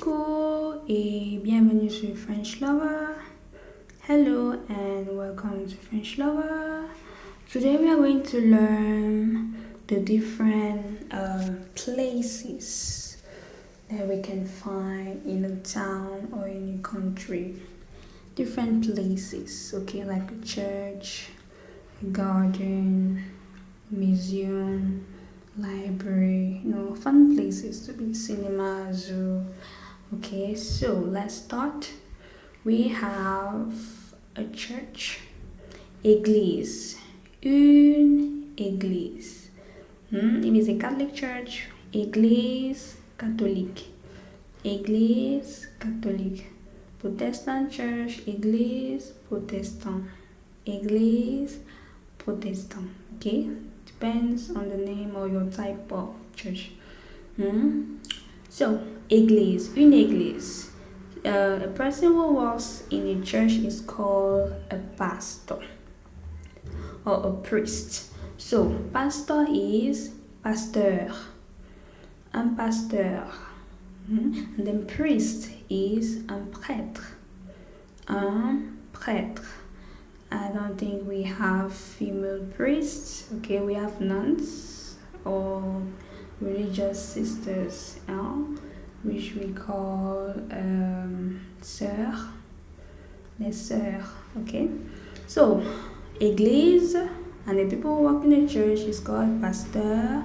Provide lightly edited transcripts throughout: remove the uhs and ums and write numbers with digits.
Coucou et bienvenue sur French Lover. Hello and welcome to French Lover. Today we are going to learn the different places that we can find in a town or in a country. Different places, okay, like a church, a garden, museum, library, fun places to be, cinema, zoo. Okay, so let's start. We have a church, église, une église. It is a Catholic church, église catholique, église catholique. Protestant church, église protestant, église protestant. Okay, depends on the name or your type of church. So, église, une église. A person who works in a church is called a pastor or a priest. So, pastor is pasteur, un pasteur. And then priest is un prêtre, un prêtre. I don't think we have female priests. Okay, we have nuns or religious sisters, which we call sœurs, les sœurs. Okay, so église and the people who work in the church is called pasteur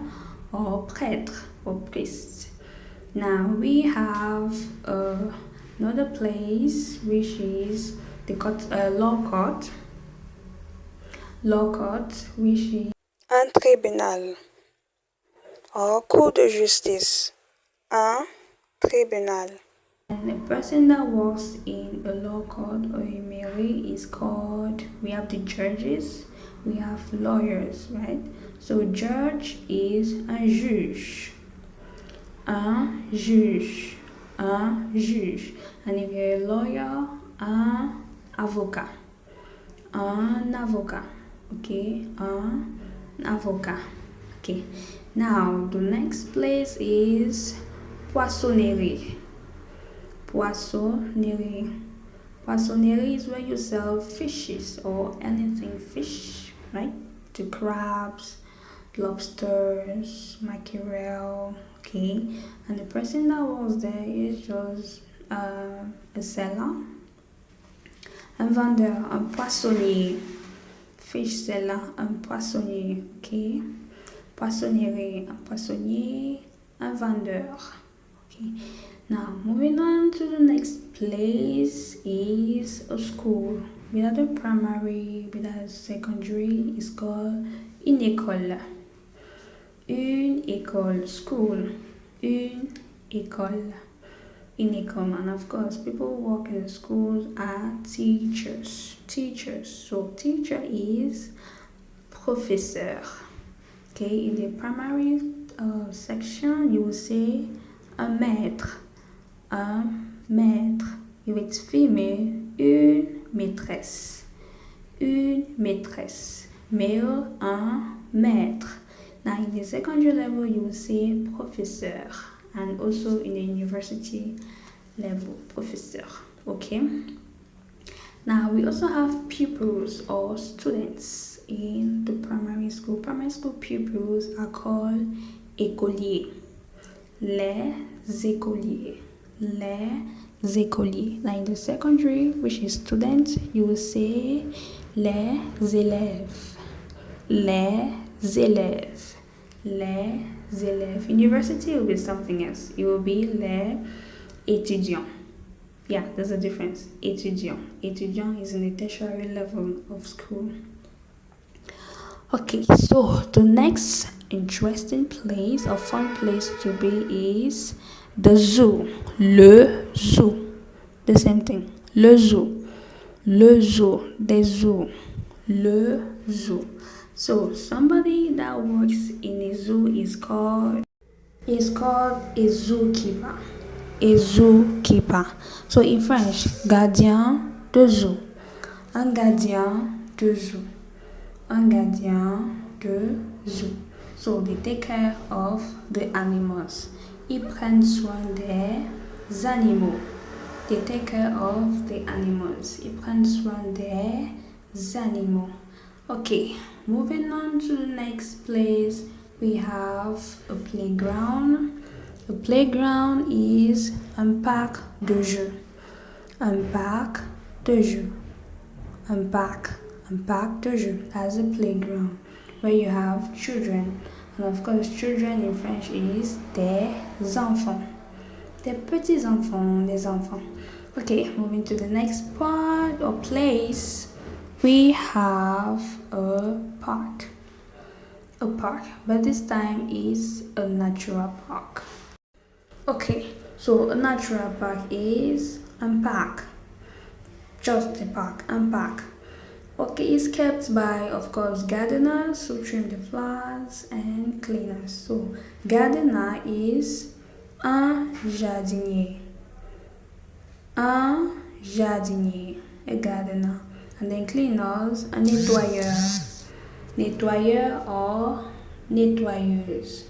or prêtre or priest. Now we have another place which is the law court. Law court, which is un tribunal or cour de justice. Un tribunal. And the person that works in a law court or a mairie is called, we have the judges, we have lawyers, right? So judge is un juge. Un juge. Un juge. And if you're a lawyer, un avocat. Un avocat. Okay, un avocat. Okay, now the next place is poissonnerie. Poissonnerie. Poissonnerie is where you sell fishes or anything fish, right? The crabs, lobsters, mackerel. Okay, and the person that works there is just a seller, un vendeur, un poissonnier. Fish seller, un poissonnier. Okay, poissonnerie, un poissonnier, un vendeur. Okay, now moving on to the next place is a school. Without a primary, without a secondary, it's called une école. Une école, school. Une école. Une école, and of course, people who work in the schools are teachers. Teachers. So teacher is professeur. Okay, in the primary section, you will say un maître. Un maître. If it's female, une maîtresse. Une maîtresse. Male, un maître. Now in the secondary level, you will say professeur, and also in the university level, professeur. Okay. Now we also have pupils or students in the primary school. Primary school pupils are called écoliers. Les écoliers. Les écoliers. Now in the secondary, which is students, you will say les élèves. Les élèves. Les élèves. University will be something else. It will be les étudiants. Yeah, there's a difference. Étudiant. Étudiant is in the tertiary level of school. Okay, so the next interesting place or fun place to be is the zoo. Le zoo. The same thing. Le zoo. Le zoo. The zoo. Le zoo. So somebody that works in a zoo is called a zookeeper. A zookeeper. So in French, gardien de zoo. Un gardien de zoo. Un gardien de zoo. So they take care of the animals. Ils prennent soin des animaux. They take care of the animals. Ils prennent soin des animaux. Okay, moving on to the next place, we have a playground. A playground is un parc de jeux. Un parc de jeux. Un parc de jeux. That's a playground where you have children. And of course, children in French is des enfants. Des petits enfants, des enfants. Okay, moving to the next part or place, we have a park. A park, but this time is a natural park. Okay, so a natural park is a park. Just a park, a park. Okay, it's kept by, of course, gardeners who trim the flowers and cleaners. So, gardener is un jardinier. Un jardinier, a gardener. And then cleaners, un nettoyeur. Nettoyeur or nettoyeuse.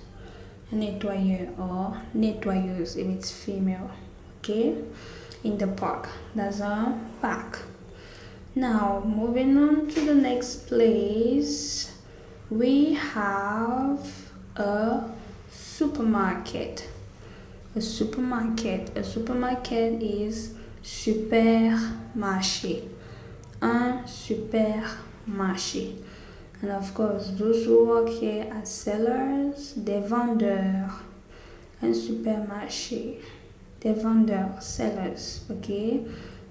A nettoyeur or nettoyeuse if it's female. Okay, in the park. That's a park. Now, moving on to the next place, we have a supermarket. A supermarket. A supermarket is supermarché. Un supermarché. And of course, those who work here are sellers, des vendeurs. Un supermarché. Des vendeurs, sellers. Okay.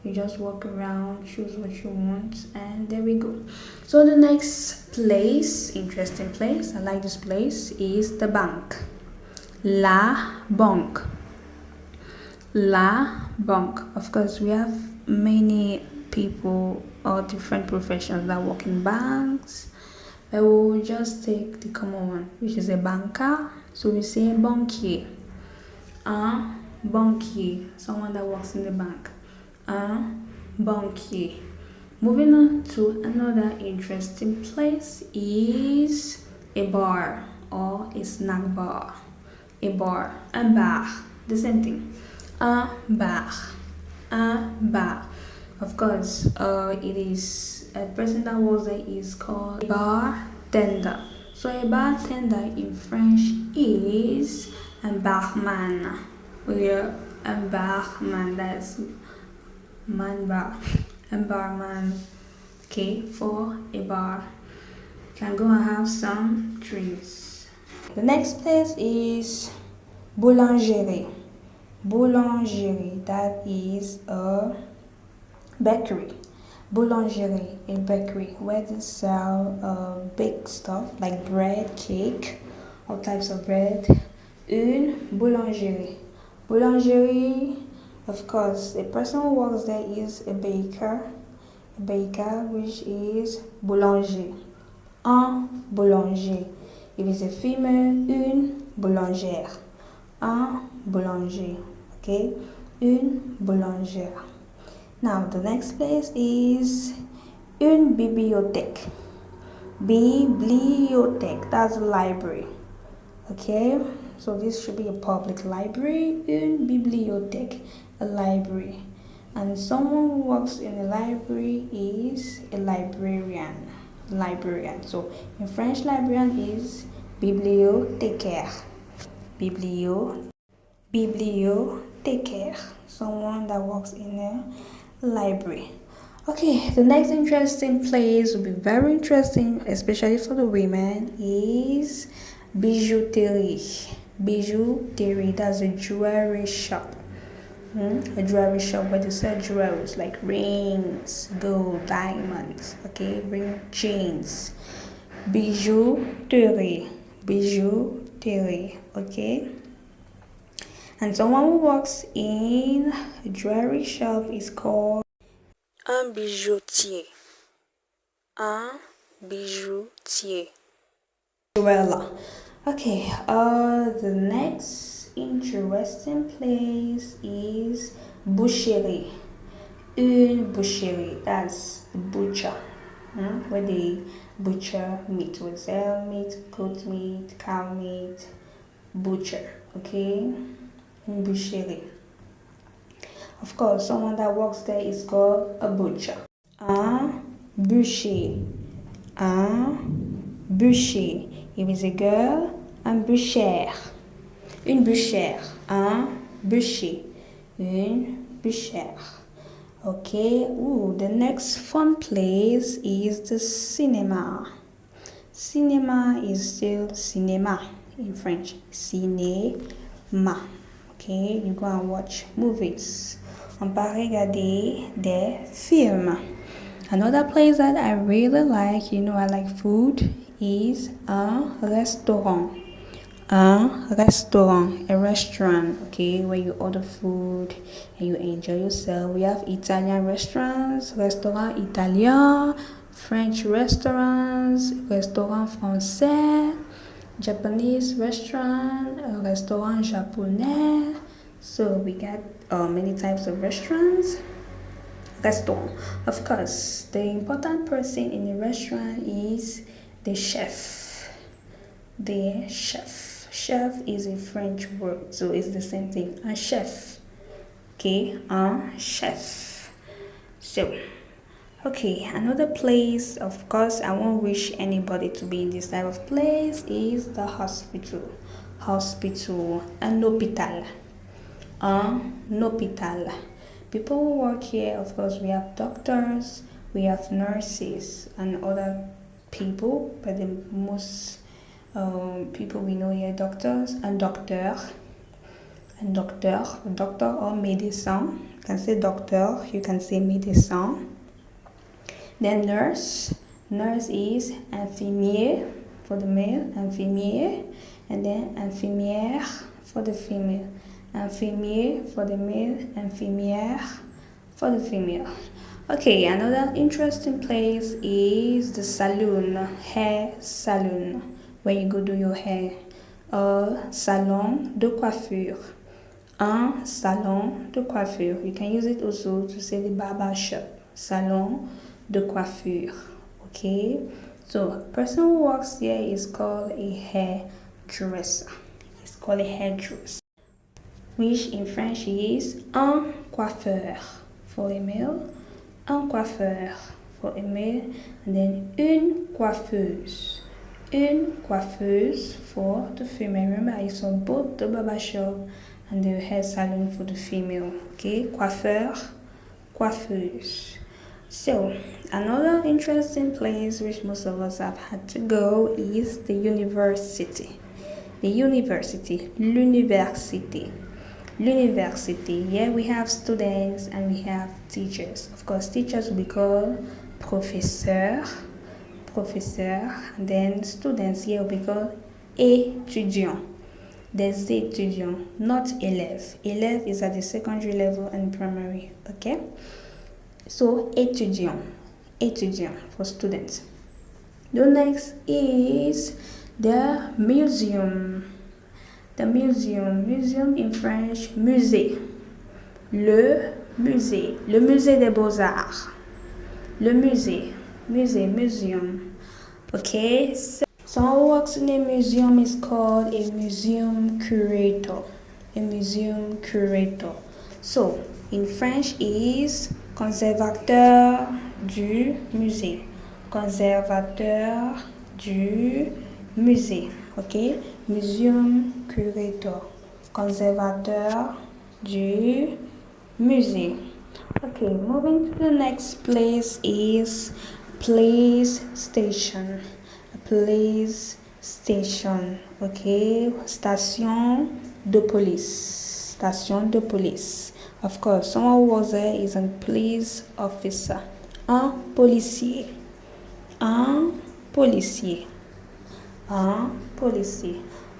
You just walk around, choose what you want, and there we go. So the next place, interesting place, I like this place, is the bank. La banque. La banque. Of course, we have many people or different professions that work in banks. But we will just take the common one, which is a banker. So we say banquier. Un banquier, someone that works in the bank. Un banquier. Moving on to another interesting place is a bar or a snack bar. A bar, un bar, the same thing. Un bar, un bar. Of course, it is a person that works there is called a bartender. So a bartender in French is un barman. We're a barman, that's man bar, a barman. Okay, for a bar. You can go and have some drinks. The next place is boulangerie. Boulangerie, that is a bakery. Boulangerie, a bakery where they sell baked stuff like bread, cake, all types of bread. Une boulangerie. Boulangerie, of course, the person who works there is a baker. A baker, which is boulanger. Un boulanger. If it's a female, une boulangère. Un boulanger. Okay? Une boulangère. Now, the next place is une bibliothèque. Bibliothèque, that's a library. Okay? So this should be a public library. Une bibliothèque, a library. And someone who works in a library is a librarian. Librarian. So in French, librarian is bibliothécaire. Bibliothécaire. Someone that works in a library. Okay, the next interesting place will be very interesting, especially for the women, is bijouterie. Bijouterie, that's a jewelry shop. A jewelry shop where they sell jewelries like rings, gold, diamonds, okay, ring chains. Bijouterie, okay. And someone who works in a jewelry shop is called un bijoutier. Un bijoutier. Jeweler. Okay, the next interesting place is boucherie. Une boucherie, that's the butcher, where they butcher meat, with sell meat, goat meat, cow meat, butcher, okay, une boucherie. Of course, someone that works there is called a butcher. Un bûcher. Un bûcher. If it's a girl, un bûchère. Une bûchère. Un bûcher. Une bûchère. Okay, the next fun place is the cinema. Cinema is still cinéma in French. Cinéma. Okay, you go and watch movies. On peut regarder des films. Another place that I really like, I like food, is un restaurant. Un restaurant, a restaurant, okay, where you order food and you enjoy yourself. We have Italian restaurants, restaurant italien, French restaurants, restaurant français, Japanese restaurant, restaurant japonais. So we got many types of restaurants. Restaurant. Of course, the important person in the restaurant is the chef. The chef. Chef is a French word, so it's the same thing. Un chef. Okay, un chef. So, okay, another place, of course, I won't wish anybody to be in this type of place, is the hospital. Hospital, un hôpital. Un hôpital. People who work here, of course, we have doctors, we have nurses, and other people, but the most people we know here, doctors and doctor or médecin. You can say doctor, you can say médecin. Then nurse is infirmier for the male, infirmier, and then infirmière for the female. Infirmier for the male, infirmière for the female. Okay, another interesting place is the salon, hair salon, where you go do your hair. Salon de coiffure. Un salon de coiffure. You can use it also to say the barber shop. Salon de coiffure. Okay, so a person who works here is called a hairdresser. It's called a hairdresser, which in French is un coiffeur for a male, un coiffeur for a male, and then une coiffeuse. Une coiffeuse for the female. Remember, I saw both the barber shop and the hair salon for the female. Okay, coiffeur, coiffeuse. So, another interesting place which most of us have had to go is the university. The university, l'université. L'university. Here we have students and we have teachers. Of course, teachers will be called professeur, and then students here will be called étudiants. Des étudiants, not élèves. Élève is at the secondary level and primary, okay? So, étudiant for students. The next is the museum. The museum in French, musée. Le musée des beaux-arts. Le museum. Okay, so someone who works in a museum is called a museum curator. So, in French is conservateur du musée. Okay, museum curator, conservateur du musée. Okay, moving to the next place is police station. Okay, station de police. Of course, someone who was there is a police officer. Un policier.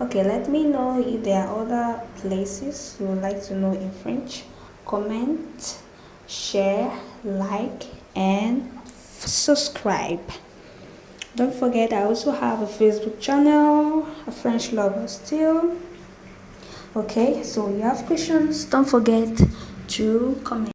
Okay, let me know if there are other places you would like to know in French. Comment, share, like, and subscribe. Don't forget, I also have a Facebook channel, a French lover still. Okay, so you have questions, don't forget to comment.